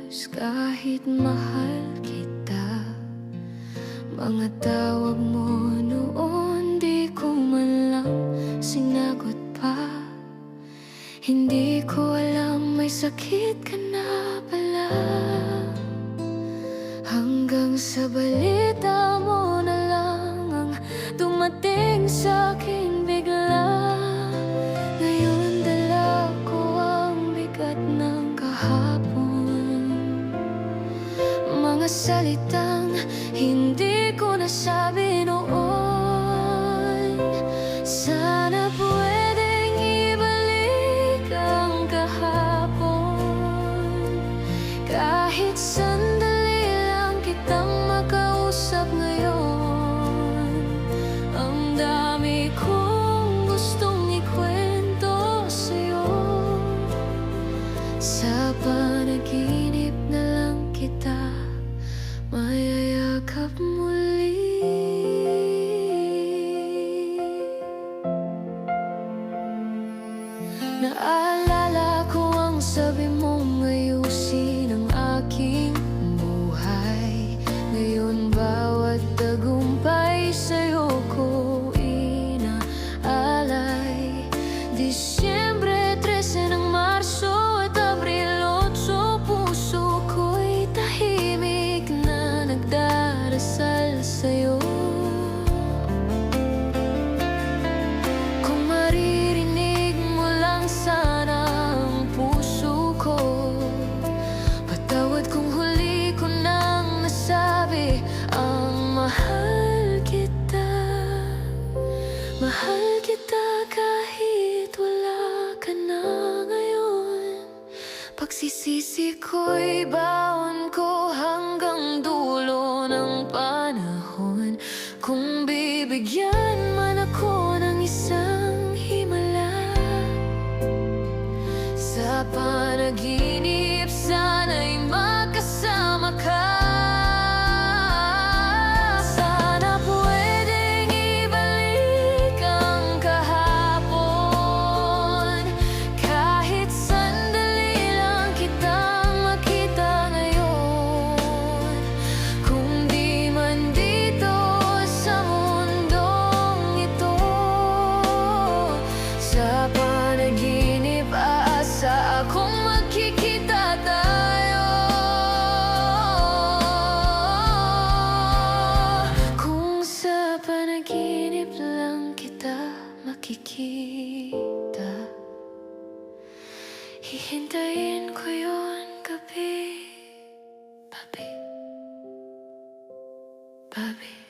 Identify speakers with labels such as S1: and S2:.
S1: oras kahit mahal kita. Mga tawag mo noon di ko man lang sinagot pa. Hindi ko alam may sakit ka na pala. Hanggang sa balita mo na lang ang dumating sa'kin bigla. Ngayon dala ko ang bigat ng kahapon, mga salitang hindi ko nasabi noon. Sana pwedeng ibalik ang kahapon, kahit sandali lang kitang makausap ngayon. Ang dami kong gustong ikwento sa'yo. Sa panaginip na lang kita mayayakap muli. Naalala ko ang sabi mong ayusin ang aking buhay. Ngayon bawat tagumpay sa'yo ko inaalay. Disyembre 13 ng Marso at Abril 8, puso ko'y tahimik na nagdarasal sa'yo. Kung maririnig mo lang sana ang puso ko, patawad kung huli ko nang nasabi ang mahal kita. Mahal kita kahit wala ka na ngayon. Pagsisisi ko'y baon ko hanggang dulo ng panahon. Kung bibigyan man ako ng isang himala, sa panaginip sana'y makasama ka. Sana pwedeng ibalik ang kahapon, kahit sandali lang kitang makita ngayon. Kung di man dito sa mundong ito, sa panaginip aasa akong magkikita tayo. Kung sa panaginip lang kita makikita, hihintayin ko yon gabi, babi, babi.